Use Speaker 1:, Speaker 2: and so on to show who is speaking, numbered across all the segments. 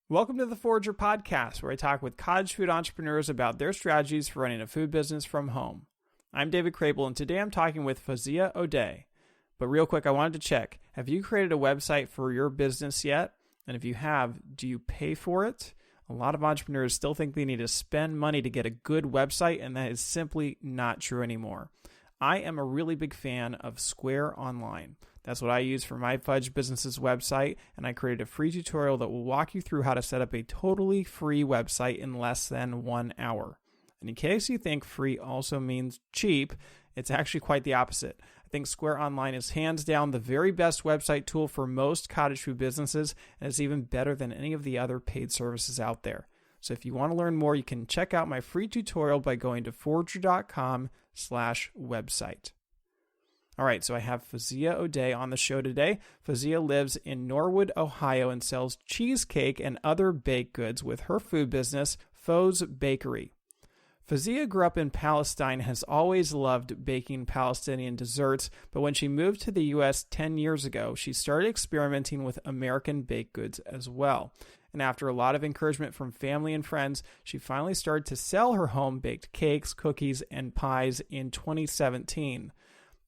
Speaker 1: Welcome to the Forager Podcast, where I talk with cottage food entrepreneurs about their strategies for running a food business from home. I'm David Crable, and today I'm talking with Fawzeya Owda. But real quick, I wanted to check, have you created a website for your business yet? And if you have, do you pay for it? A lot of entrepreneurs still think they need to spend money to get a good website, and that is simply not true anymore. I am a really big fan of Square Online. That's what I use for my Fudge Business's website, and I created a free tutorial that will walk you through how to set up a totally free website in less than 1 hour. And in case you think free also means cheap, it's actually quite the opposite. I think Square Online is hands down the very best website tool for most cottage food businesses, and it's even better than any of the other paid services out there. So if you want to learn more, you can check out my free tutorial by going to forager.com/website. All right, so I have Fawzeya Owda on the show today. Fawzeya lives in Norwood, Ohio, and sells cheesecake and other baked goods with her food business, Foz Bakery. Fawzeya grew up in Palestine and has always loved baking Palestinian desserts, but when she moved to the U.S. 10 years ago, she started experimenting with American baked goods as well. And after a lot of encouragement from family and friends, she finally started to sell her home-baked cakes, cookies, and pies in 2017.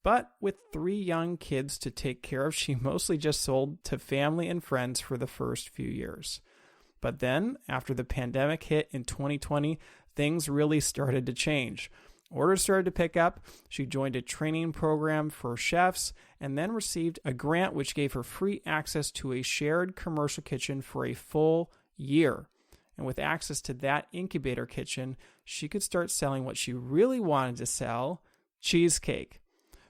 Speaker 1: But with 3 young kids to take care of, she mostly just sold to family and friends for the first few years. But then, after the pandemic hit in 2020, things really started to change. Orders started to pick up. She joined a training program for chefs and then received a grant which gave her free access to a shared commercial kitchen for a full year. And with access to that incubator kitchen, she could start selling what she really wanted to sell, cheesecake.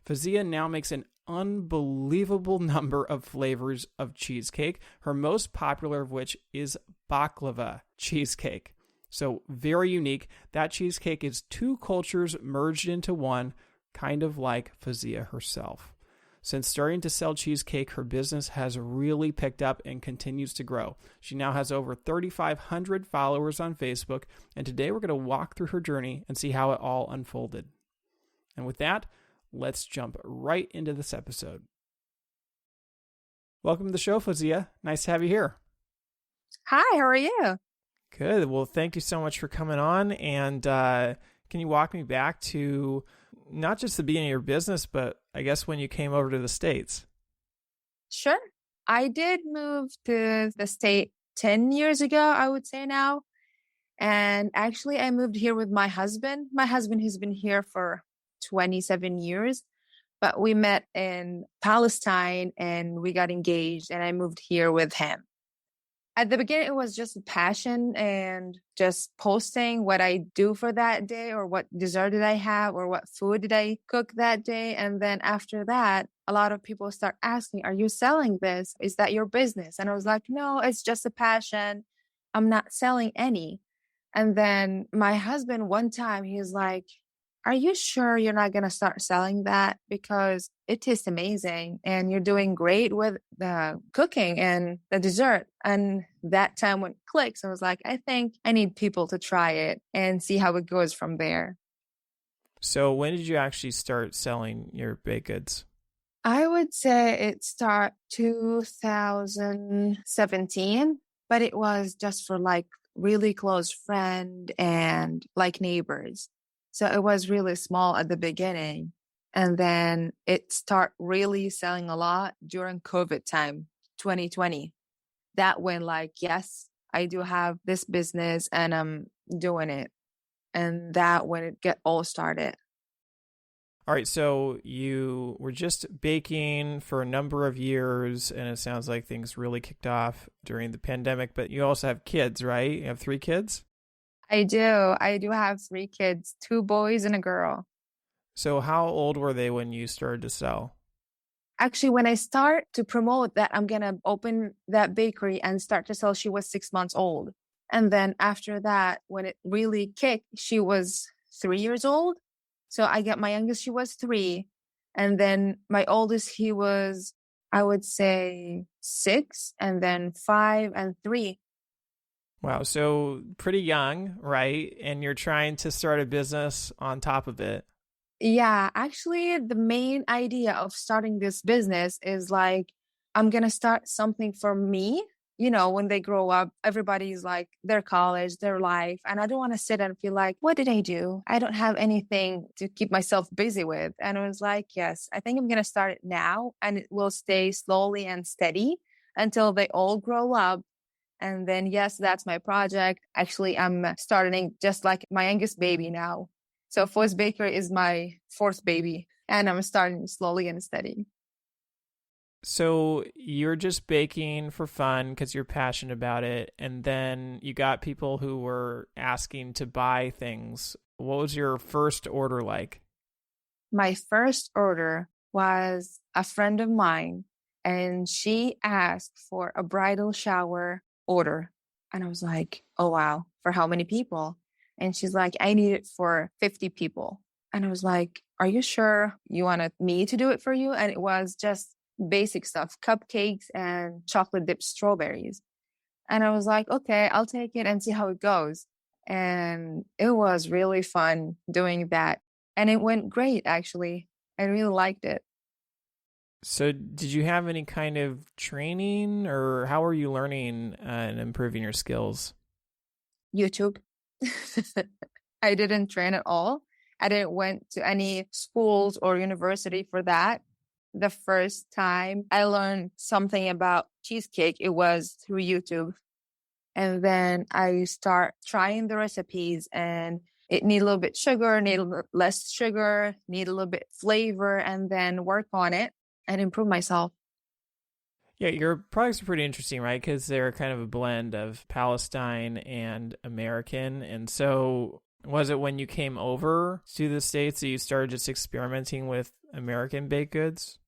Speaker 1: Fawzeya now makes an unbelievable number of flavors of cheesecake, her most popular of which is baklava cheesecake. So very unique. That cheesecake is 2 cultures merged into one, kind of like Fawzeya herself. Since starting to sell cheesecake, her business has really picked up and continues to grow. She now has over 3,500 followers on Facebook, and today we're going to walk through her journey and see how it all unfolded. And with that, let's jump right into this episode. Welcome to the show, Fawzeya. Nice to have you here.
Speaker 2: Hi, how are you?
Speaker 1: Good. Well, thank you so much for coming on. And can you walk me back to not just the beginning of your business, but I guess when you came over to the States?
Speaker 2: Sure. I did move to the state 10 years ago, I would say now. And actually, I moved here with my husband. My husband has been here for 27 years, but we met in Palestine and we got engaged and I moved here with him. At the beginning, it was just a passion and just posting what I do for that day or what dessert did I have or what food did I cook that day. And then after that, a lot of people start asking, are you selling this? Is that your business? And I was like, no, it's just a passion. I'm not selling any. And then my husband, one time, he's like, are you sure you're not going to start selling that? Because it tastes amazing and you're doing great with the cooking and the dessert. And that time when it clicks, I was like, I think I need people to try it and see how it goes from there.
Speaker 1: So when did you actually start selling your baked goods?
Speaker 2: I would say it started 2017, but it was just for like really close friend and like neighbors. So it was really small at the beginning. And then it started really selling a lot during COVID time, 2020. That when like, yes, I do have this business and I'm doing it. And that when it get all started.
Speaker 1: All right, so you were just baking for a number of years, and it sounds like things really kicked off during the pandemic, but you also have kids, right? You have 3 kids?
Speaker 2: I do have 3 kids, 2 boys and a girl.
Speaker 1: So how old were they when you started to sell?
Speaker 2: Actually, when I start to promote that I'm going to open that bakery and start to sell, she was 6 months old. And then after that, when it really kicked, she was 3 years old. So I got my youngest, she was 3. And then my oldest, he was, I would say 6, and then 5 and 3.
Speaker 1: Wow. So pretty young, right? And you're trying to start a business on top of it.
Speaker 2: Yeah, actually, the main idea of starting this business is like, I'm going to start something for me when they grow up, everybody's like their college, their life. And I don't want to sit and feel like, what did I do? I don't have anything to keep myself busy with. And I was like, yes, I think I'm going to start it now. And it will stay slowly and steady until they all grow up. And then, yes, that's my project. Actually, I'm starting just like my youngest baby now. So Foz Bakery is my fourth baby. And I'm starting slowly and steady.
Speaker 1: So you're just baking for fun because you're passionate about it. And then you got people who were asking to buy things. What was your first order like?
Speaker 2: My first order was a friend of mine, and she asked for a bridal shower order. And I was like, oh, wow, for how many people? And she's like, I need it for 50 people. And I was like, are you sure you wanted me to do it for you? And it was just basic stuff, cupcakes and chocolate dipped strawberries. And I was like, okay, I'll take it and see how it goes. And it was really fun doing that. And it went great, actually. I really liked it.
Speaker 1: So did you have any kind of training, or how were you learning and improving your skills?
Speaker 2: YouTube. I didn't train at all. I didn't went to any schools or university for that. The first time I learned something about cheesecake, it was through YouTube. And then I start trying the recipes, and it need a little bit sugar, need a little less sugar, need a little bit flavor, and then work on it and improve myself.
Speaker 1: Yeah, your products are pretty interesting, right? Because they're kind of a blend of Palestine and American. And so was it when you came over to the States that you started just experimenting with American baked goods?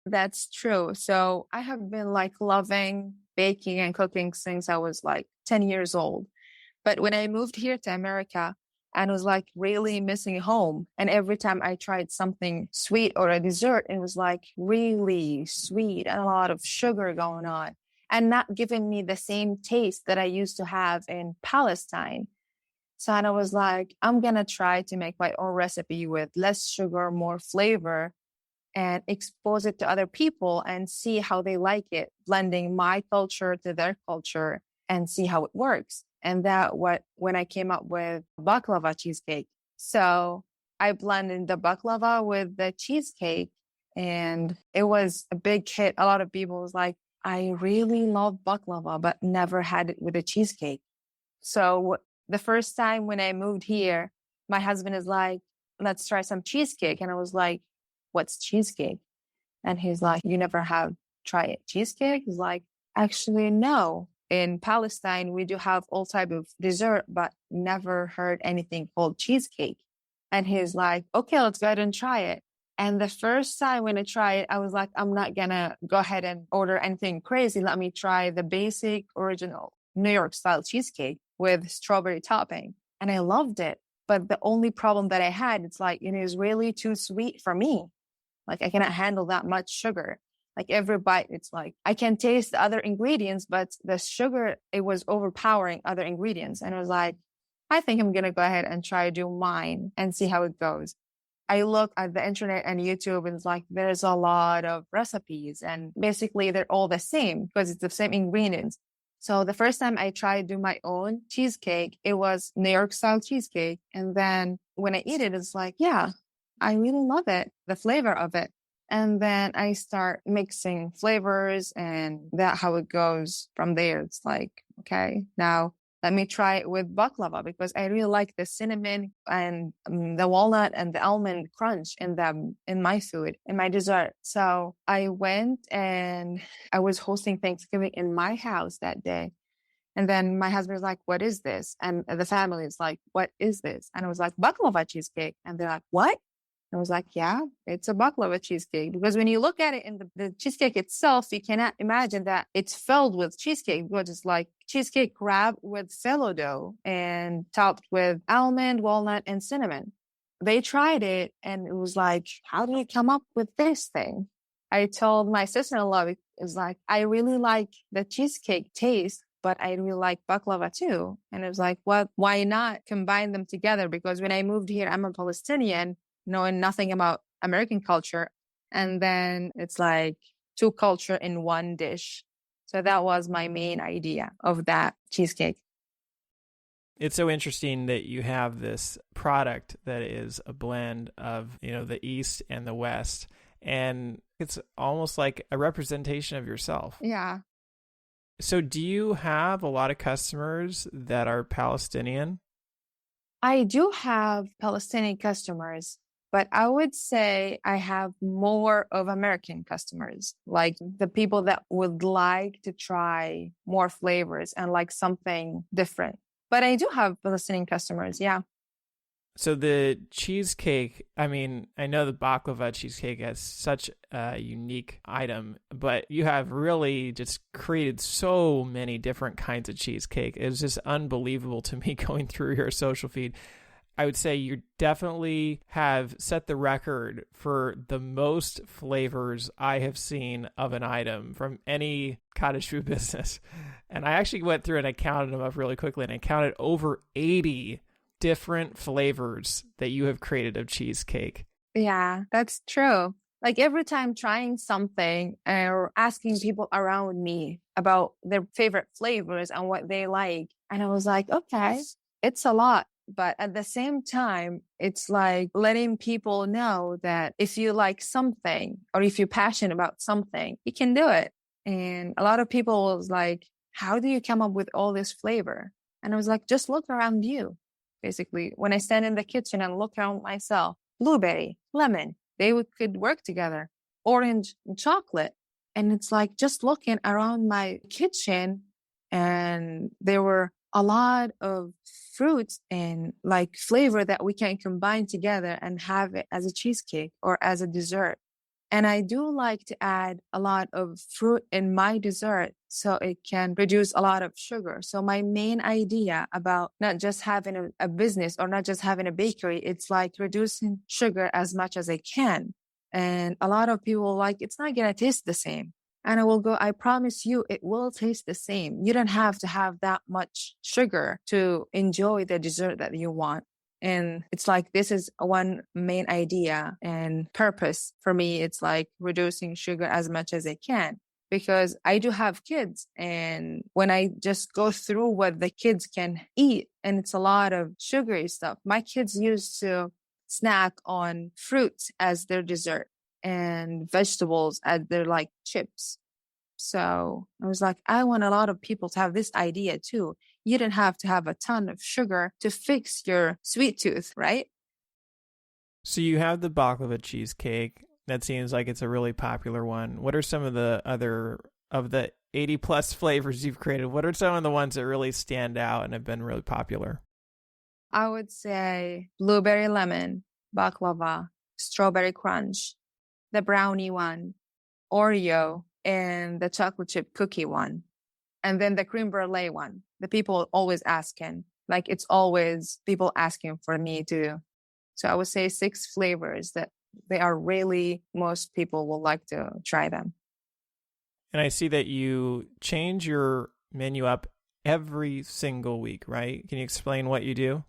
Speaker 2: That's true. So I have been like loving baking and cooking since I was like 10 years old. But when I moved here to America and was like really missing home, and every time I tried something sweet or a dessert, it was like really sweet and a lot of sugar going on and not giving me the same taste that I used to have in Palestine. So I was like, I'm going to try to make my own recipe with less sugar, more flavor, and expose it to other people and see how they like it, blending my culture to their culture and see how it works. And when I came up with baklava cheesecake. So I blended the baklava with the cheesecake, and it was a big hit. A lot of people was like, I really love baklava, but never had it with a cheesecake. So the first time when I moved here, my husband is like, let's try some cheesecake. And I was like, what's cheesecake? And he's like, you never have tried cheesecake? He's like, actually, no. In Palestine, we do have all type of dessert, but never heard anything called cheesecake. And he's like, okay, let's go ahead and try it. And the first time when I tried it, I was like, I'm not gonna go ahead and order anything crazy. Let me try the basic original New York style cheesecake with strawberry topping. And I loved it. But the only problem that I had, it's like, it is really too sweet for me. Like I cannot handle that much sugar. Like every bite, it's like, I can taste the other ingredients, but the sugar, it was overpowering other ingredients. And I was like, I think I'm going to go ahead and try to do mine and see how it goes. I look at the internet and YouTube, and it's like, there's a lot of recipes and basically they're all the same because it's the same ingredients. So the first time I tried to do my own cheesecake, it was New York style cheesecake. And then when I eat it, it's like, yeah, I really love it, the flavor of it. And then I start mixing flavors, and that how it goes from there. It's like, okay, now let me try it with baklava because I really like the cinnamon and the walnut and the almond crunch in my food, in my dessert. So I went and I was hosting Thanksgiving in my house that day. And then my husband was like, what is this? And the family is like, what is this? And I was like, baklava cheesecake. And they're like, what? I was like, yeah, it's a baklava cheesecake. Because when you look at it in the cheesecake itself, you cannot imagine that it's filled with cheesecake, because it's like cheesecake wrapped with phyllo dough and topped with almond, walnut, and cinnamon. They tried it and it was like, how did you come up with this thing? I told my sister-in-law, it was like, I really like the cheesecake taste, but I really like baklava too. And it was like, well, why not combine them together? Because when I moved here, I'm a Palestinian, knowing nothing about American culture. And then it's like two culture in one dish. So that was my main idea of that cheesecake.
Speaker 1: It's so interesting that you have this product that is a blend of, the East and the West. And it's almost like a representation of yourself.
Speaker 2: Yeah.
Speaker 1: So do you have a lot of customers that are Palestinian?
Speaker 2: I do have Palestinian customers, but I would say I have more of American customers, like the people that would like to try more flavors and like something different. But I do have Palestinian customers, yeah.
Speaker 1: So the cheesecake, I mean, I know the baklava cheesecake has such a unique item, but you have really just created so many different kinds of cheesecake. It was just unbelievable to me going through your social feed. I would say you definitely have set the record for the most flavors I have seen of an item from any cottage food business. And I actually went through and I counted them up really quickly, and I counted over 80 different flavors that you have created of cheesecake.
Speaker 2: Yeah, that's true. Like every time trying something or asking people around me about their favorite flavors and what they like. And I was like, okay, it's a lot. But at the same time, it's like letting people know that if you like something or if you're passionate about something, you can do it. And a lot of people was like, how do you come up with all this flavor? And I was like, just look around you. Basically, when I stand in the kitchen and look around myself, blueberry, lemon, could work together, orange and chocolate. And it's like just looking around my kitchen, and there were a lot of fruits and like flavor that we can combine together and have it as a cheesecake or as a dessert. And I do like to add a lot of fruit in my dessert so it can reduce a lot of sugar. So my main idea about not just having a business or not just having a bakery, it's like reducing sugar as much as I can. And a lot of people like, it's not going to taste the same. And I promise you, it will taste the same. You don't have to have that much sugar to enjoy the dessert that you want. And it's like, this is one main idea and purpose for me. It's like reducing sugar as much as I can, because I do have kids. And when I just go through what the kids can eat, and it's a lot of sugary stuff, my kids used to snack on fruits as their dessert and vegetables as their like chips. So I was like, I want a lot of people to have this idea too. You don't have to have a ton of sugar to fix your sweet tooth, right?
Speaker 1: So you have the baklava cheesecake. That seems like it's a really popular one. What are some of the other of the 80 plus flavors you've created? What are some of the ones that really stand out and have been really popular?
Speaker 2: I would say blueberry lemon, baklava, strawberry crunch, the brownie one, Oreo, and the chocolate chip cookie one. And then the creme brulee one. The people always asking, like it's always people asking for me to do. So I would say 6 flavors that they are really, most people will like to try them.
Speaker 1: And I see that you change your menu up every single week, right? Can you explain what you do?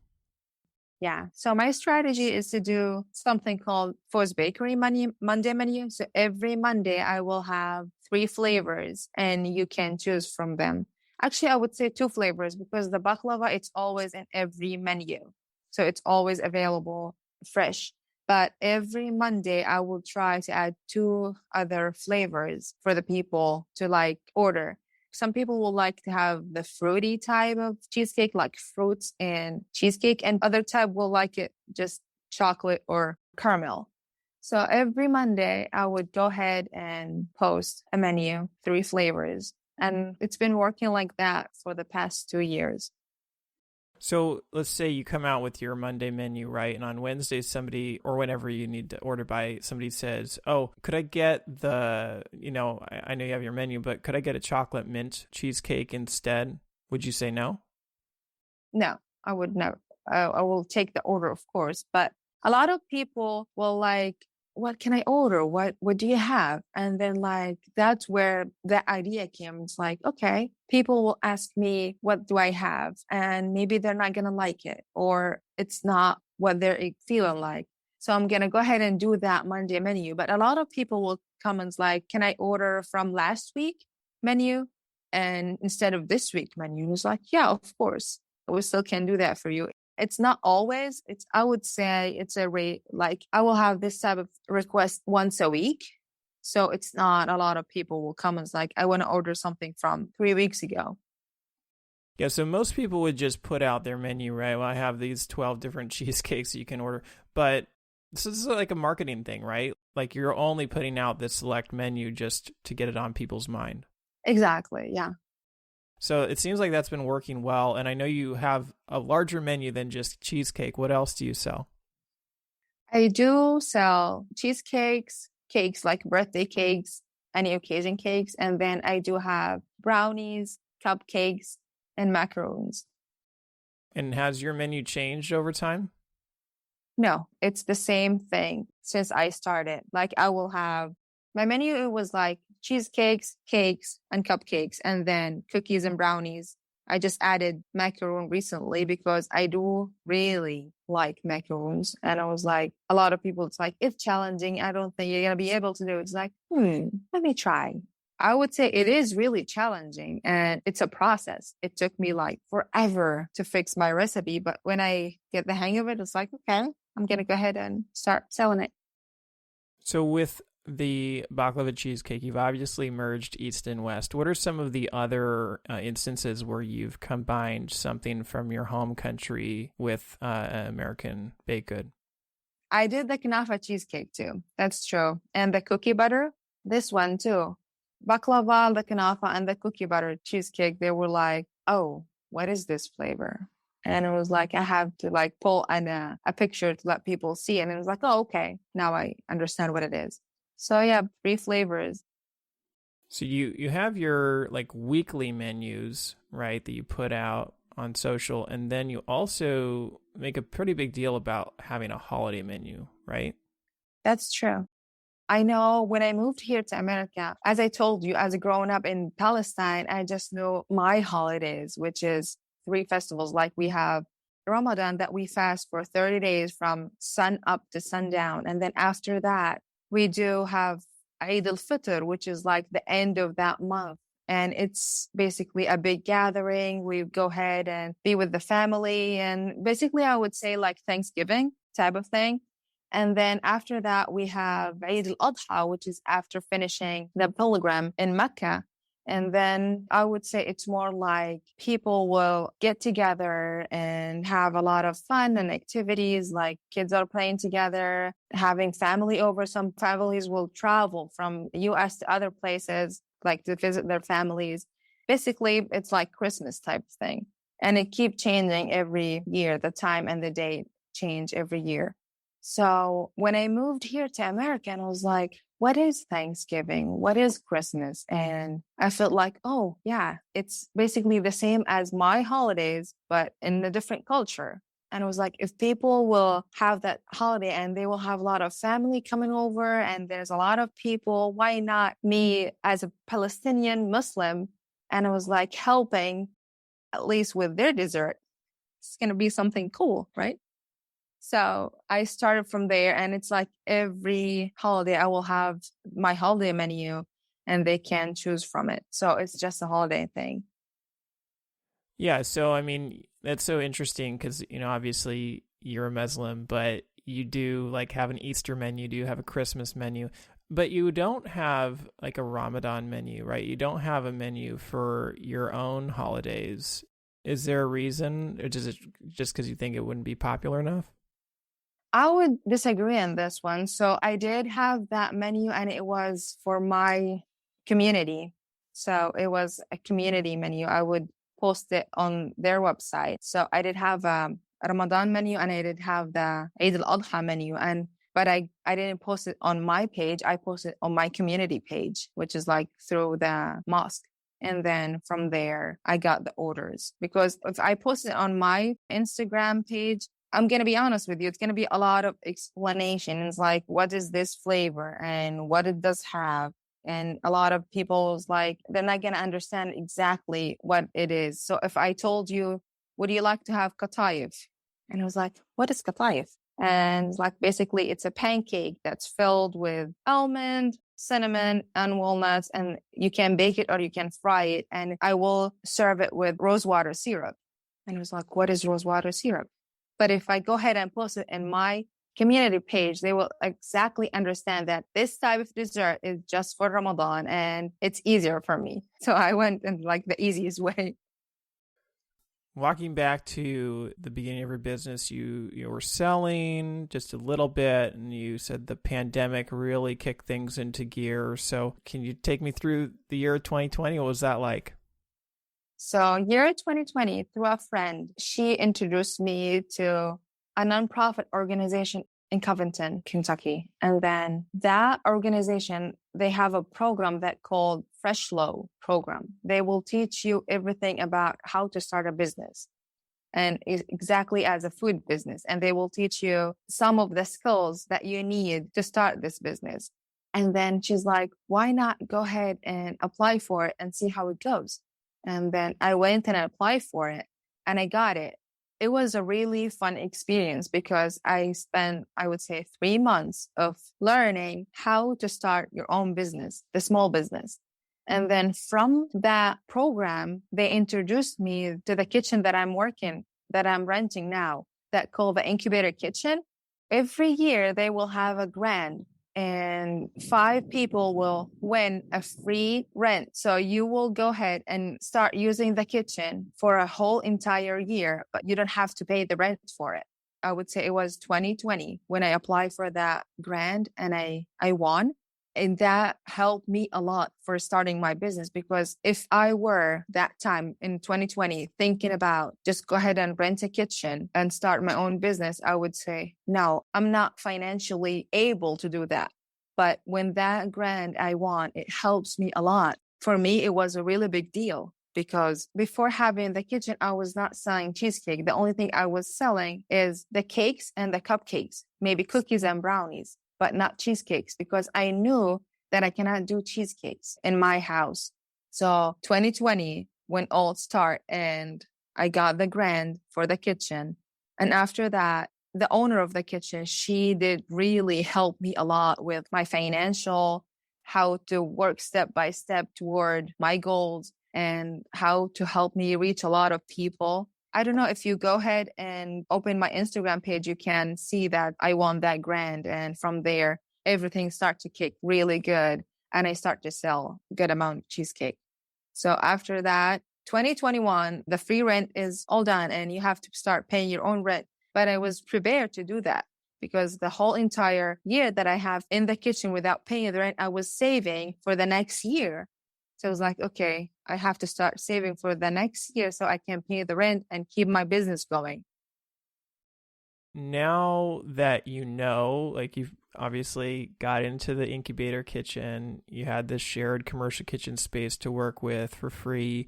Speaker 2: Yeah. So my strategy is to do something called Foz Bakery Monday menu. So every Monday I will have 3 flavors and you can choose from them. Actually, I would say 2 flavors because the baklava, it's always in every menu. So it's always available fresh. But every Monday I will try to add 2 other flavors for the people to like order. Some people will like to have the fruity type of cheesecake, like fruits and cheesecake, and other type will like it just chocolate or caramel. So every Monday, I would go ahead and post a menu, 3 flavors. And it's been working like that for the past 2 years.
Speaker 1: So let's say you come out with your Monday menu, right? And on Wednesday, somebody, or whenever you need to order by, somebody says, oh, could I get the, I know you have your menu, but could I get a chocolate mint cheesecake instead? Would you say no?
Speaker 2: No, I would never. I will take the order, of course. But a lot of people will like, what can I order? What do you have? And then like, that's where the idea came. It's like, okay, people will ask me, what do I have? And maybe they're not going to like it, or it's not what they're feeling like. So I'm going to go ahead and do that Monday menu. But a lot of people will come and like, can I order from last week menu? And instead of this week menu, he was like, yeah, of course, we still can do that for you. It's not always, I would say it's a rate, like I will have this type of request once a week. So it's not a lot of people will come and it's like, I want to order something from 3 weeks ago.
Speaker 1: Yeah, so most people would just put out their menu, right? Well, I have these 12 different cheesecakes you can order. But this is like a marketing thing, right? Like you're only putting out this select menu just to get it on people's mind.
Speaker 2: Exactly, yeah.
Speaker 1: So it seems like that's been working well. And I know you have a larger menu than just cheesecake. What else do you sell?
Speaker 2: I do sell cheesecakes, cakes like birthday cakes, any occasion cakes. And then I do have brownies, cupcakes, and macaroons.
Speaker 1: And has your menu changed over time?
Speaker 2: No, it's the same thing since I started. Like I will have my menu, it was like cheesecakes, cakes, and cupcakes, and then cookies and brownies. I just added macaroon recently because I do really like macaroons. And I was like, a lot of people, it's like, it's challenging. I don't think you're going to be able to do it. It's like, let me try. I would say it is really challenging and it's a process. It took me like forever to fix my recipe. But when I get the hang of it, it's like, okay, I'm going to go ahead and start selling it.
Speaker 1: So with the baklava cheesecake, you've obviously merged East and West. What are some of the other instances where you've combined something from your home country with an American baked good?
Speaker 2: I did the kanafa cheesecake too. That's true. And the cookie butter, this one too. Baklava, the kanafa, and the cookie butter cheesecake, they were like, oh, what is this flavor? And it was like, I have to like pull a picture to let people see. And it was like, oh, okay, now I understand what it is. So yeah, 3 flavors.
Speaker 1: So you have your like weekly menus, right, that you put out on social. And then you also make a pretty big deal about having a holiday menu, right?
Speaker 2: That's true. I know when I moved here to America, as I told you, as a growing up in Palestine, I just know my holidays, which is 3 festivals. Like we have Ramadan that we fast for 30 days from sun up to sundown. And then after that, we do have Eid al-Fitr, which is like the end of that month. And it's basically a big gathering. We go ahead and be with the family. And basically, I would say like Thanksgiving type of thing. And then after that, we have Eid al-Adha, which is after finishing the pilgrim in Mecca. And then I would say it's more like people will get together and have a lot of fun and activities, like kids are playing together, having family over. Some families will travel from the US to other places, like to visit their families. Basically, it's like Christmas type of thing. And it keeps changing every year. The time and the date change every year. So when I moved here to America, and I was like, what is Thanksgiving? What is Christmas? And I felt like, oh, yeah, it's basically the same as my holidays, but in a different culture. And I was like, if people will have that holiday and they will have a lot of family coming over and there's a lot of people, why not me as a Palestinian Muslim? And I was like helping at least with their dessert. It's going to be something cool, right? So I started from there, and it's like every holiday I will have my holiday menu and they can choose from it. So it's just a holiday thing.
Speaker 1: Yeah, so I mean, that's so interesting because, obviously you're a Muslim, but you do like have an Easter menu, do you have a Christmas menu, but you don't have like a Ramadan menu, right? You don't have a menu for your own holidays. Is there a reason, or is it just because you think it wouldn't be popular enough?
Speaker 2: I would disagree on this one. So I did have that menu and it was for my community. So it was a community menu. I would post it on their website. So I did have a Ramadan menu and I did have the Eid al-Adha menu. But I didn't post it on my page. I posted it on my community page, which is like through the mosque. And then from there, I got the orders. Because if I post it on my Instagram page, I'm going to be honest with you, it's going to be a lot of explanations like, what is this flavor and what it does have? And a lot of people's like, they're not going to understand exactly what it is. So if I told you, would you like to have katayif? And I was like, what is katayif? And like, basically it's a pancake that's filled with almond, cinnamon and walnuts, and you can bake it or you can fry it. And I will serve it with rosewater syrup. And he was like, what is rosewater syrup? But if I go ahead and post it in my community page, they will exactly understand that this type of dessert is just for Ramadan and it's easier for me. So I went in like the easiest way.
Speaker 1: Walking back to the beginning of your business, you were selling just a little bit, and you said the pandemic really kicked things into gear. So can you take me through the year of 2020? What was that like?
Speaker 2: So year 2020, through a friend, she introduced me to a nonprofit organization in Covington, Kentucky. And then that organization, they have a program that called Fresh Flow program. They will teach you everything about how to start a business, and exactly as a food business. And they will teach you some of the skills that you need to start this business. And then she's like, why not go ahead and apply for it and see how it goes? And then I went and I applied for it and I got it. It was a really fun experience because I spent, I would say, 3 months of learning how to start your own business, the small business. And then from that program, they introduced me to the kitchen that I'm renting now, that called the Incubator Kitchen. Every year they will have a grant, and 5 people will win a free rent. So you will go ahead and start using the kitchen for a whole entire year, but you don't have to pay the rent for it. I would say it was 2020 when I applied for that grant and I won. And that helped me a lot for starting my business, because if I were that time in 2020 thinking about just go ahead and rent a kitchen and start my own business, I would say, no, I'm not financially able to do that. But when that grant I won, it helps me a lot. For me, it was a really big deal because before having the kitchen, I was not selling cheesecake. The only thing I was selling is the cakes and the cupcakes, maybe cookies and brownies, but not cheesecakes, because I knew that I cannot do cheesecakes in my house. So 2020, when all start and I got the grant for the kitchen. And after that, the owner of the kitchen, she did really help me a lot with my financial, how to work step by step toward my goals, and how to help me reach a lot of people. I don't know, if you go ahead and open my Instagram page, you can see that I won that grant. And from there, everything starts to kick really good. And I start to sell a good amount of cheesecake. So after that, 2021, the free rent is all done and you have to start paying your own rent. But I was prepared to do that because the whole entire year that I have in the kitchen without paying the rent, I was saving for the next year. So I was like, okay, I have to start saving for the next year so I can pay the rent and keep my business going.
Speaker 1: Now that you know, like you've obviously got into the incubator kitchen, you had this shared commercial kitchen space to work with for free,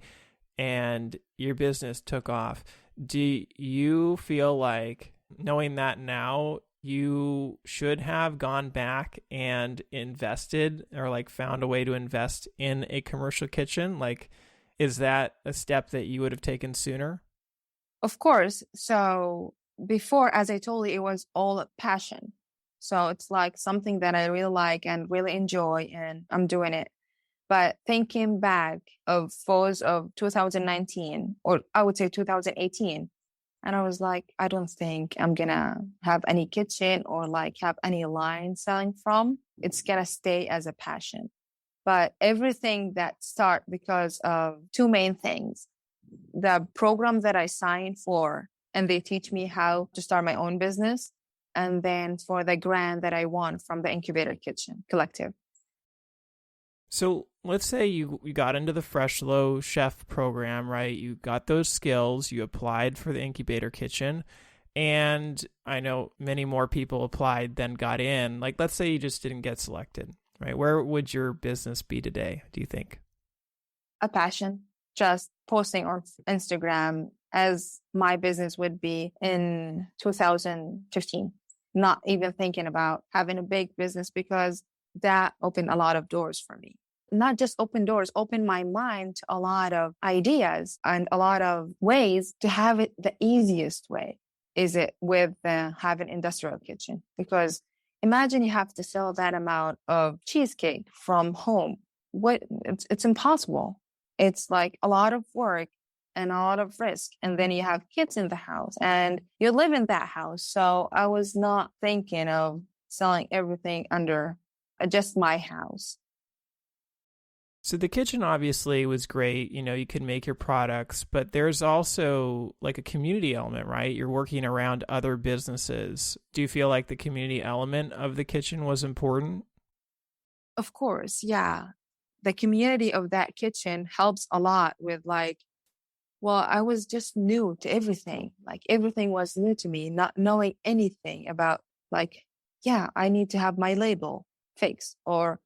Speaker 1: and your business took off. Do you feel like, knowing that now, you should have gone back and invested, or like found a way to invest in a commercial kitchen? Like, is that a step that you would have taken sooner?
Speaker 2: Of course. So before, as I told you, it was all passion. So it's like something that I really like and really enjoy, and I'm doing it. But thinking back of Foz of 2019, or I would say 2018, and I was like, I don't think I'm going to have any kitchen or like have any line selling from. It's going to stay as a passion. But everything that start because of 2 main things. The program that I signed for, and they teach me how to start my own business. And then for the grant that I won from the Incubator Kitchen Collective.
Speaker 1: So let's say you got into the Fresh Low Chef program, right? You got those skills, you applied for the Incubator Kitchen, and I know many more people applied than got in. Like, let's say you just didn't get selected, right? Where would your business be today, do you think?
Speaker 2: A passion, just posting on Instagram as my business would be in 2015. Not even thinking about having a big business, because that opened a lot of doors for me. Not just open doors, open my mind to a lot of ideas and a lot of ways to have it the easiest way. Is it with having industrial kitchen? Because Imagine you have to sell that amount of cheesecake from home. It's impossible. It's like a lot of work and a lot of risk. And then you have kids in the house and you live in that house. So I was not thinking of selling everything under just my house.
Speaker 1: So the kitchen obviously was great. You could make your products, but there's also like a community element, right? You're working around other businesses. Do you feel like the community element of the kitchen was important?
Speaker 2: Of course, yeah. The community of that kitchen helps a lot with I was just new to everything. Like everything was new to me, not knowing anything about I need to have my label fixed, or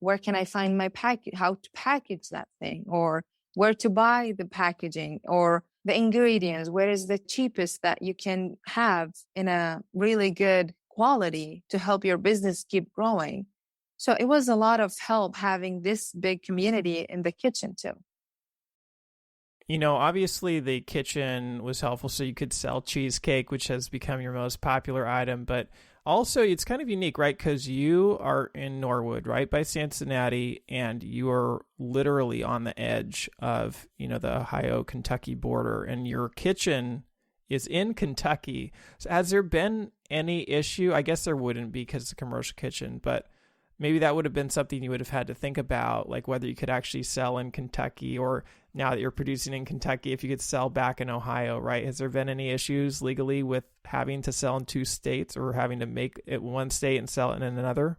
Speaker 2: where can I find my package, how to package that thing, or where to buy the packaging or the ingredients, where is the cheapest that you can have in a really good quality to help your business keep growing. So it was a lot of help having this big community in the kitchen too.
Speaker 1: Obviously the kitchen was helpful so you could sell cheesecake, which has become your most popular item, but also it's kind of unique, right? Because you are in Norwood, right by Cincinnati, and you are literally on the edge of, the Ohio-Kentucky border, and your kitchen is in Kentucky. So has there been any issue? I guess there wouldn't be because it's a commercial kitchen, but maybe that would have been something you would have had to think about, like whether you could actually sell in Kentucky, or now that you're producing in Kentucky, if you could sell back in Ohio, right? Has there been any issues legally with having to sell in two states, or having to make it one state and sell it in another?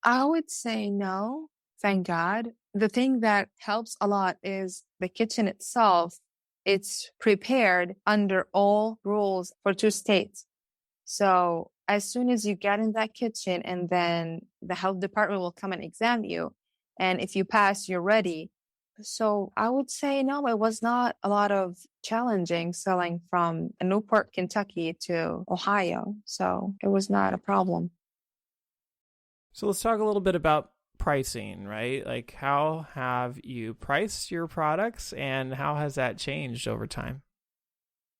Speaker 2: I would say no, thank God. The thing that helps a lot is the kitchen itself. It's prepared under all rules for two states. So as soon as you get in that kitchen, and then the health department will come and examine you. And if you pass, you're ready. So I would say no, it was not a lot of challenging selling from Newport, Kentucky to Ohio. So it was not a problem.
Speaker 1: So let's talk a little bit about pricing, right? Like, how have you priced your products, and how has that changed over time?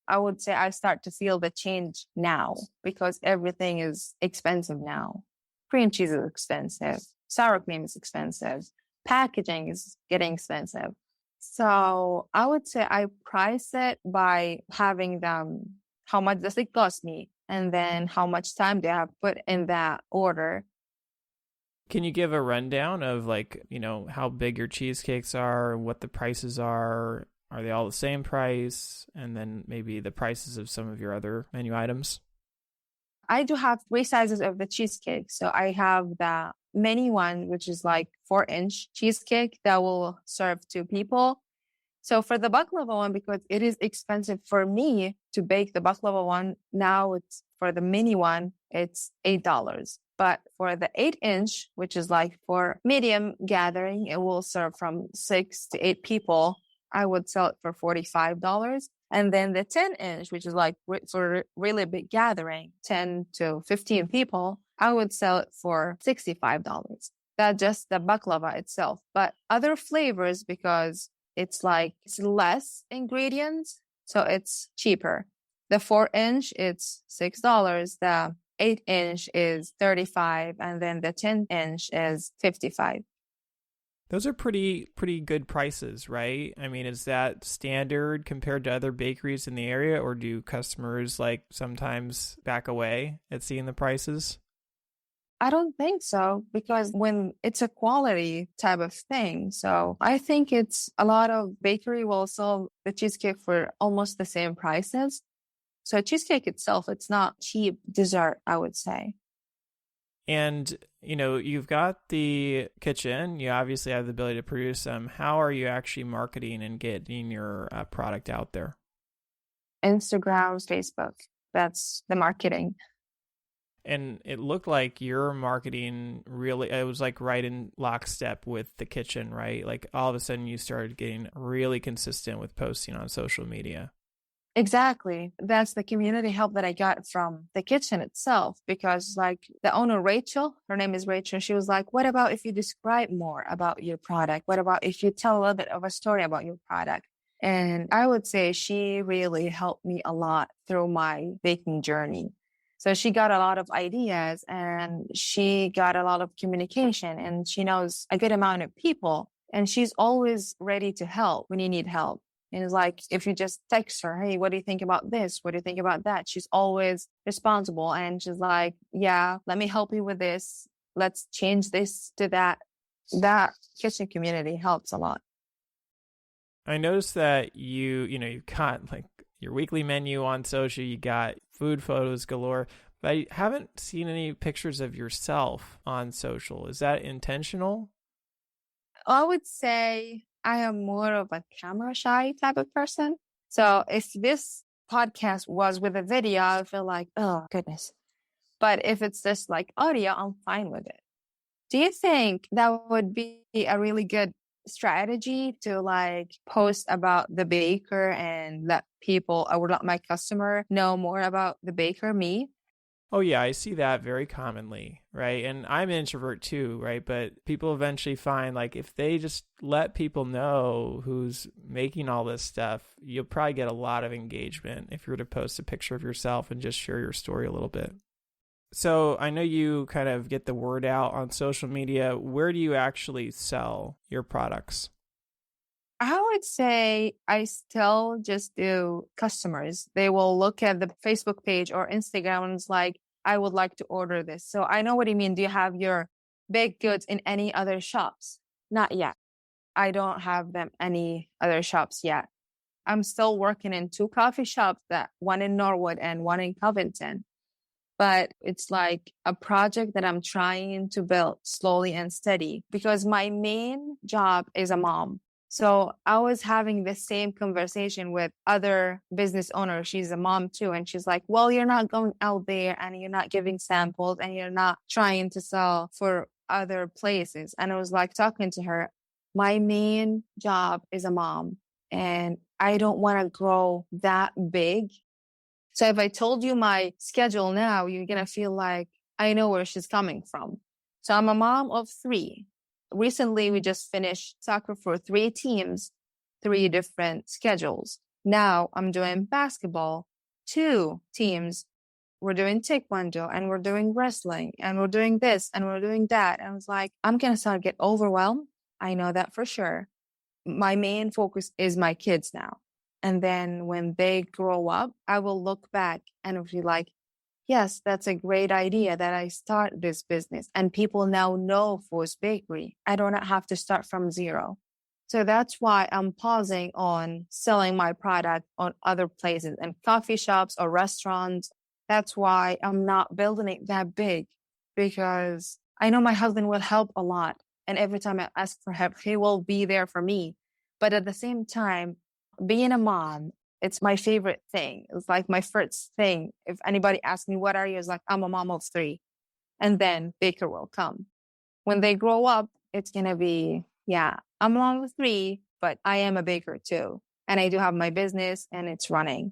Speaker 2: I would say I start to feel the change now because everything is expensive now. Cream cheese is expensive. Sour cream is expensive. Packaging is getting expensive. So I would say I price it by having them, how much does it cost me? And then how much time do I have put in that order?
Speaker 1: Can you give a rundown of how big your cheesecakes are, what the prices are? Are they all the same price? And then maybe the prices of some of your other menu items?
Speaker 2: I do have three sizes of the cheesecake. So I have the mini one, which is like 4-inch cheesecake that will serve two people. So for the baklava one, because it is expensive for me to bake the baklava one, now it's for the mini one, it's $8. But for the 8-inch, which is like for medium gathering, it will serve from 6 to 8 people. I would sell it for $45. And then the 10-inch, which is like for really big gathering, 10 to 15 people, I would sell it for $65. That's just the baklava itself. But other flavors, because it's less ingredients, so it's cheaper. The 4-inch, it's $6. The 8-inch is $35, and then the 10-inch is $55.
Speaker 1: Those are pretty good prices, right? I mean, is that standard compared to other bakeries in the area, or do customers sometimes back away at seeing the prices?
Speaker 2: I don't think so, because when it's a quality type of thing. So I think it's a lot of bakery will sell the cheesecake for almost the same prices. So cheesecake itself, it's not cheap dessert, I would say.
Speaker 1: And, you've got the kitchen. You obviously have the ability to produce them. How are you actually marketing and getting your product out there?
Speaker 2: Instagram, Facebook. That's the marketing.
Speaker 1: And it looked like your marketing it was right in lockstep with the kitchen, right? Like all of a sudden you started getting really consistent with posting on social media.
Speaker 2: Exactly. That's the community help that I got from the kitchen itself, because the owner, Rachel, her name is Rachel. She was like, what about if you describe more about your product? What about if you tell a little bit of a story about your product? And I would say she really helped me a lot through my baking journey. So she got a lot of ideas and she got a lot of communication and she knows a good amount of people and she's always ready to help when you need help. And it's like, if you just text her, hey, what do you think about this? What do you think about that? She's always responsible. And she's like, yeah, let me help you with this. Let's change this to that. That kitchen community helps a lot.
Speaker 1: I noticed that you've got like your weekly menu on social, you got food photos galore, but I haven't seen any pictures of yourself on social. Is that intentional?
Speaker 2: I would say I am more of a camera shy type of person. So if this podcast was with a video, I would feel like, oh goodness. But if it's just like audio, I'm fine with it. Do you think that would be a really good strategy to like post about the baker and let people or let my customer know more about the baker, me?
Speaker 1: Oh yeah, I see that very commonly, right? And I'm an introvert too, right? But people eventually find like if they just let people know who's making all this stuff, you'll probably get a lot of engagement if you were to post a picture of yourself and just share your story a little bit. So I know you kind of get the word out on social media. Where do you actually sell your products?
Speaker 2: I would say I still just do customers. They will look at the Facebook page or Instagram and it's like, I would like to order this. So I know what you mean. Do you have your baked goods in any other shops? Not yet. I don't have them any other shops yet. I'm still working in 2 coffee shops, that one in Norwood and one in Covington. But it's like a project that I'm trying to build slowly and steady because my main job is a mom. So I was having the same conversation with other business owners. She's a mom too. And she's like, well, you're not going out there and you're not giving samples and you're not trying to sell for other places. And I was like talking to her, my main job is a mom and I don't want to grow that big. So if I told you my schedule now, you're going to feel like I know where she's coming from. So I'm a mom of 3. Recently, we just finished soccer for 3 teams, 3 different schedules. Now I'm doing basketball, 2 teams. We're doing taekwondo and we're doing wrestling and we're doing this and we're doing that. And I was like, I'm going to start to get overwhelmed. I know that for sure. My main focus is my kids now. And then when they grow up, I will look back and be like, yes, that's a great idea that I start this business. And people now know Foz Bakery. I don't have to start from zero. So that's why I'm pausing on selling my product on other places and coffee shops or restaurants. That's why I'm not building it that big because I know my husband will help a lot. And every time I ask for help, he will be there for me. But at the same time, being a mom, it's my favorite thing. It's like my first thing. If anybody asks me, what are you? It's like, I'm a mom of 3. And then baker will come. When they grow up, it's going to be, yeah, I'm a mom of 3, but I am a baker too. And I do have my business and it's running.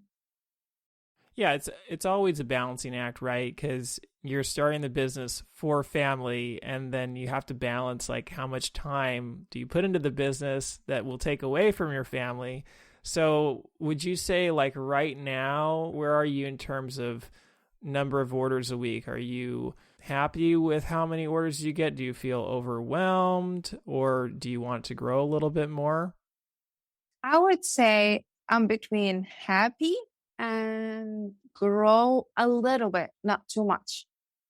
Speaker 1: Yeah, it's always a balancing act, right? Because you're starting the business for family, and then you have to balance like how much time do you put into the business that will take away from your family. So would you say like right now, where are you in terms of number of orders a week? Are you happy with how many orders you get? Do you feel overwhelmed or do you want to grow a little bit more?
Speaker 2: I would say I'm between happy and grow a little bit, not too much.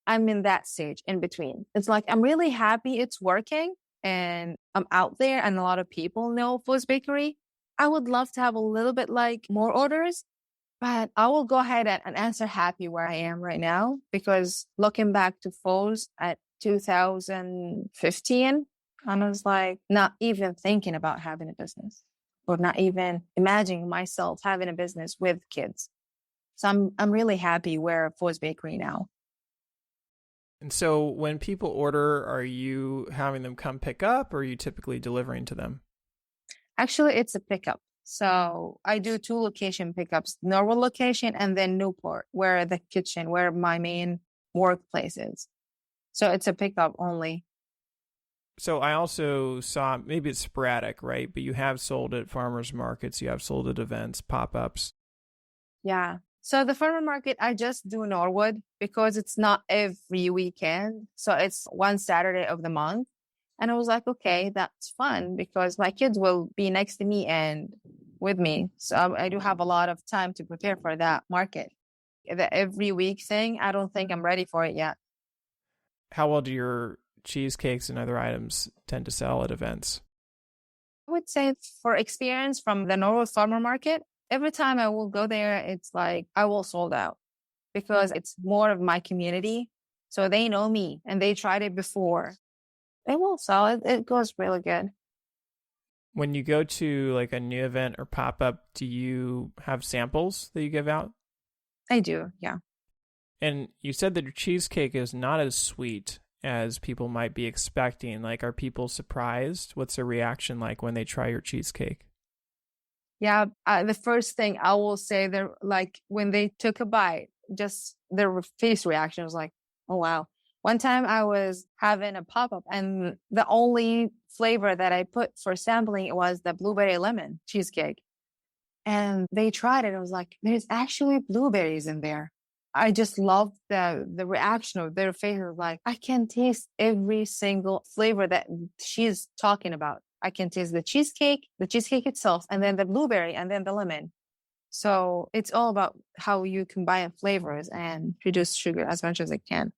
Speaker 2: I'm in that stage in between. It's like I'm really happy it's working and I'm out there and a lot of people know Foz Bakery. I would love to have a little bit like more orders, but I will go ahead and answer happy where I am right now because looking back to Foz at 2015, I was like not even thinking about having a business or not even imagining myself having a business with kids. So I'm really happy where Foz Bakery now.
Speaker 1: And so when people order, are you having them come pick up or are you typically delivering to them?
Speaker 2: Actually, it's a pickup. So I do 2 location pickups, Norwood location and then Newport, where my main workplace is. So it's a pickup only.
Speaker 1: So I also saw, maybe it's sporadic, right? But you have sold at farmers markets, you have sold at events, pop-ups.
Speaker 2: Yeah. So the farmer market, I just do Norwood because it's not every weekend. So it's one Saturday of the month. And I was like, okay, that's fun because my kids will be next to me and with me. So I do have a lot of time to prepare for that market. The every week thing, I don't think I'm ready for it yet.
Speaker 1: How well do your cheesecakes and other items tend to sell at events?
Speaker 2: I would say for experience from the Norwood farmer market, every time I will go there, it's like I will sold out because it's more of my community. So they know me and they tried it before. They will sell it. It goes really good.
Speaker 1: When you go to like a new event or pop up, do you have samples that you give out?
Speaker 2: I do. Yeah.
Speaker 1: And you said that your cheesecake is not as sweet as people might be expecting. Like, are people surprised? What's their reaction like when they try your cheesecake?
Speaker 2: Yeah. The first thing I will say, they're like, when they took a bite, just their face reaction was like, oh, wow. One time I was having a pop up and the only flavor that I put for sampling was the blueberry lemon cheesecake. And they tried it. I was like, there's actually blueberries in there. I just loved the reaction of their face. Like, I can taste every single flavor that she's talking about. I can taste the cheesecake itself, and then the blueberry, and then the lemon. So it's all about how you combine flavors and reduce sugar as much as it can.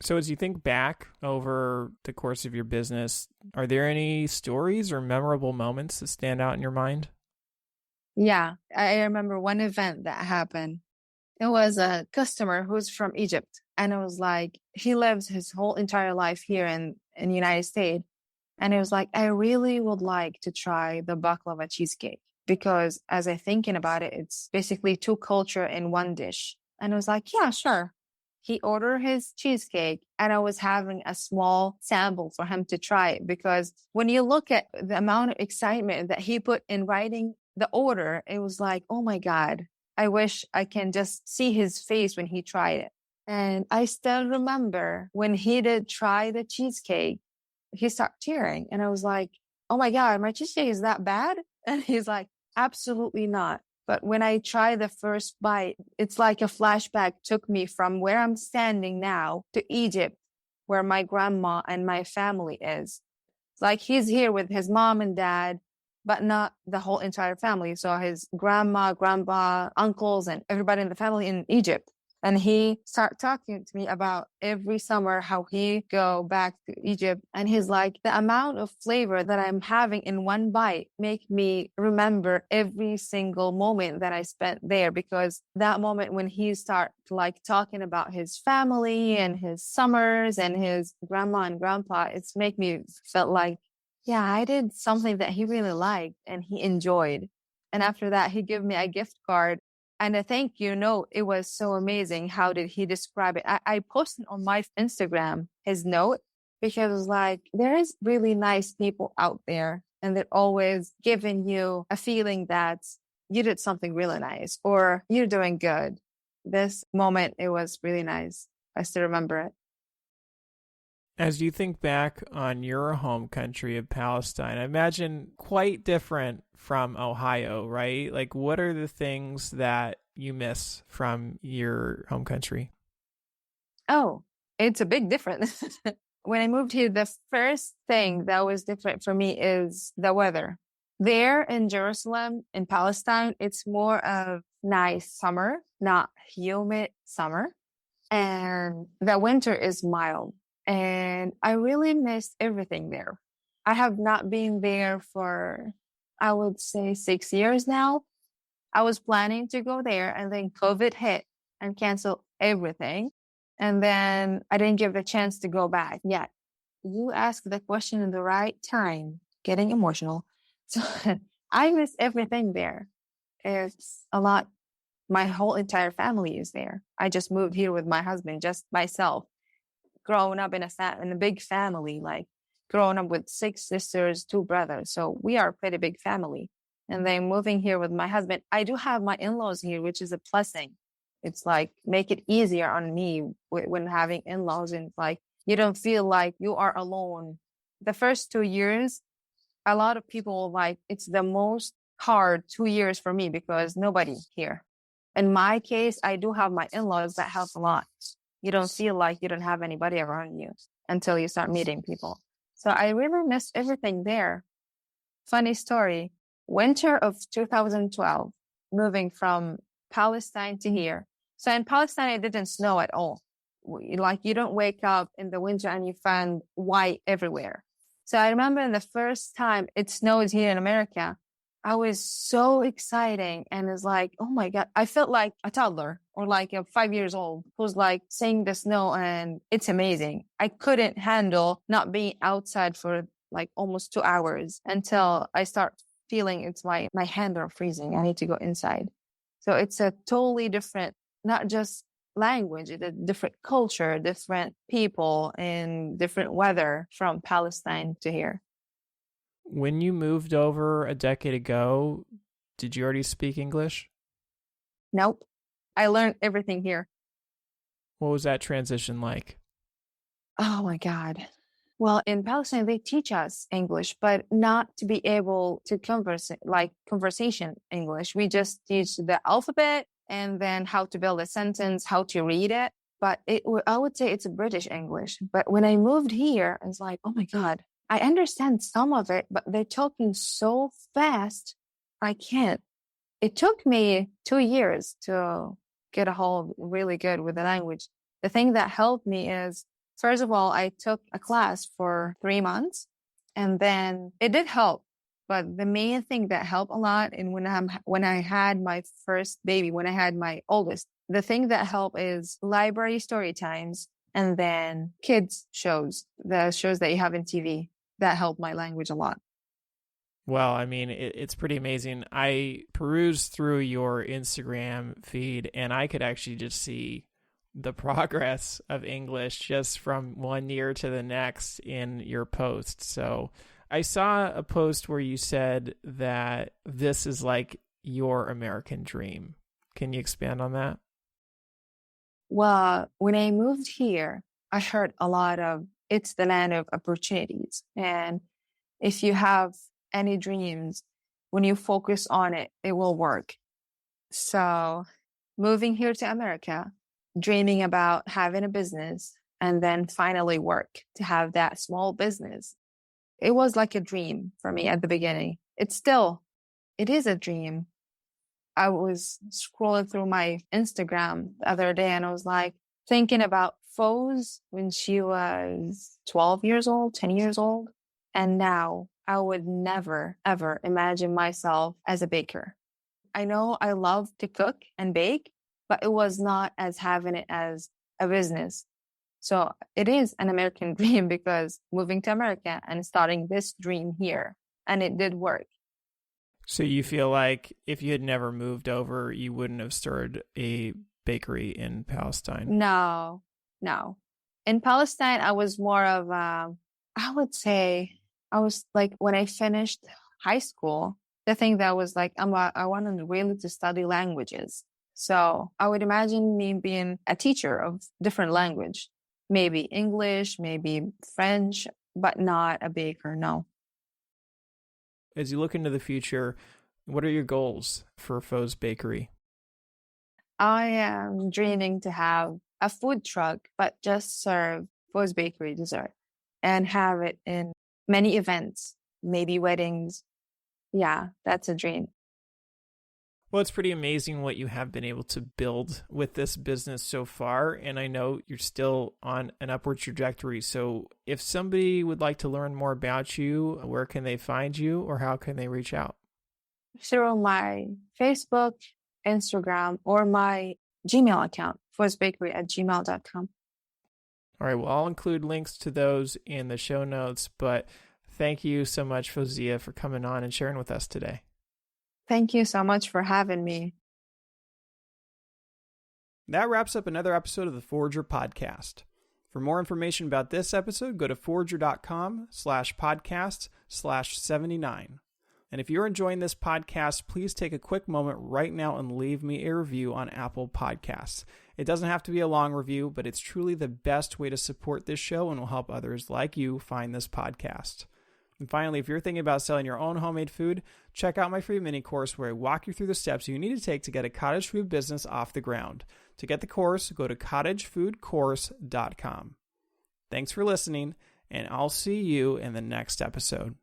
Speaker 1: So, as you think back over the course of your business, are there any stories or memorable moments that stand out in your mind?
Speaker 2: Yeah, I remember one event that happened. It was a customer who's from Egypt. And it was like, he lives his whole entire life here in the United States. And it was like, I really would like to try the baklava cheesecake because as I thinking about it, it's basically two culture in one dish. And I was like, yeah, sure. He ordered his cheesecake and I was having a small sample for him to try it because when you look at the amount of excitement that he put in writing the order, it was like, oh my God, I wish I can just see his face when he tried it. And I still remember when he did try the cheesecake, he started tearing. And I was like, oh my God, my cheesecake is that bad? And he's like, absolutely not. But when I tried the first bite, it's like a flashback took me from where I'm standing now to Egypt, where my grandma and my family is. It's like he's here with his mom and dad, but not the whole entire family. So his grandma, grandpa, uncles, and everybody in the family in Egypt. And he started talking to me about every summer how he go back to Egypt. And he's like, the amount of flavor that I'm having in one bite make me remember every single moment that I spent there. Because that moment when he started like talking about his family and his summers and his grandma and grandpa, it's make me felt like, yeah, I did something that he really liked and he enjoyed. And after that, he gave me a gift card and a thank you note. It was so amazing. How did he describe it? I posted on my Instagram his note because it was like, there is really nice people out there and they're always giving you a feeling that you did something really nice or you're doing good. This moment, it was really nice. I still remember it.
Speaker 1: As you think back on your home country of Palestine, I imagine quite different from Ohio, right? Like, what are the things that you miss from your home country?
Speaker 2: Oh, it's a big difference. When I moved here, the first thing that was different for me is the weather. There in Jerusalem, in Palestine, it's more of nice summer, not humid summer. And the winter is mild. And I really miss everything there. I have not been there for, I would say, 6 years now. I was planning to go there and then COVID hit and canceled everything. And then I didn't give the chance to go back yet. You asked the question in the right time, getting emotional. So I miss everything there. It's a lot. My whole entire family is there. I just moved here with my husband, just myself, growing up in a big family, like growing up with 6 sisters, 2 brothers. So we are a pretty big family. And then moving here with my husband, I do have my in-laws here, which is a blessing. It's like make it easier on me when having in-laws, and like you don't feel like you are alone. The first 2 years, a lot of people like it's the most hard 2 years for me because nobody here. In my case, I do have my in-laws that help a lot. You don't feel like you don't have anybody around you until you start meeting people. So I really missed everything there. Funny story, winter of 2012, moving from Palestine to here. So in Palestine, it didn't snow at all. Like you don't wake up in the winter and you find white everywhere. So I remember the first time it snowed here in America, I was so exciting and it's like, oh my God, I felt like a toddler or like a 5 years old who's like seeing the snow and it's amazing. I couldn't handle not being outside for like almost 2 hours until I start feeling it's my hands are freezing. I need to go inside. So it's a totally different, not just language, it's a different culture, different people, and different weather from Palestine to here.
Speaker 1: When you moved over a decade ago, did you already speak English?
Speaker 2: Nope. I learned everything here.
Speaker 1: What was that transition like?
Speaker 2: Oh my God. Well, in Palestine, they teach us English, but not to be able to converse, like conversation English. We just teach the alphabet and then how to build a sentence, how to read it. But I would say it's a British English. But when I moved here, it's like, oh my God, I understand some of it, but they're talking so fast, I can't. It took me 2 years to get a hold really good with the language. The thing that helped me is, first of all, I took a class for 3 months, and then it did help. But the main thing that helped a lot, and when I had my first baby, when I had my oldest, the thing that helped is library story times, and then kids shows, the shows that you have in TV. That helped my language a lot.
Speaker 1: Well, I mean, it's pretty amazing. I perused through your Instagram feed and I could actually just see the progress of English just from one year to the next in your post. So I saw a post where you said that this is like your American dream. Can you expand on that?
Speaker 2: Well, when I moved here, I heard a lot of it's the land of opportunities. And if you have any dreams, when you focus on it, it will work. So moving here to America, dreaming about having a business and then finally work to have that small business. It was like a dream for me at the beginning. It is a dream. I was scrolling through my Instagram the other day and I was like thinking about Foz when she was 12 years old, 10 years old. And now I would never, ever imagine myself as a baker. I know I love to cook and bake, but it was not as having it as a business. So it is an American dream because moving to America and starting this dream here, and it did work.
Speaker 1: So you feel like if you had never moved over, you wouldn't have started a bakery in Palestine?
Speaker 2: No. In Palestine, I was more of, I would say, I was like, when I finished high school, the thing that was like, I wanted really to study languages. So I would imagine me being a teacher of different language, maybe English, maybe French, but not a baker, no.
Speaker 1: As you look into the future, what are your goals for Foz Bakery?
Speaker 2: I am dreaming to have a food truck, but just serve Foz Bakery dessert and have it in many events, maybe weddings. Yeah, that's a dream.
Speaker 1: Well, it's pretty amazing what you have been able to build with this business so far. And I know you're still on an upward trajectory. So if somebody would like to learn more about you, where can they find you or how can they reach out?
Speaker 2: Through my Facebook, Instagram, or my Gmail account, fawzbakery@gmail.com.
Speaker 1: All right, well, I'll include links to those in the show notes, but thank you so much, Fawzeya, for coming on and sharing with us today.
Speaker 2: Thank you so much for having me.
Speaker 1: That wraps up another episode of the Forager Podcast. For more information about this episode, go to forager.com/podcast/79. And if you're enjoying this podcast, please take a quick moment right now and leave me a review on Apple Podcasts. It doesn't have to be a long review, but it's truly the best way to support this show and will help others like you find this podcast. And finally, if you're thinking about selling your own homemade food, check out my free mini course where I walk you through the steps you need to take to get a cottage food business off the ground. To get the course, go to cottagefoodcourse.com. Thanks for listening, and I'll see you in the next episode.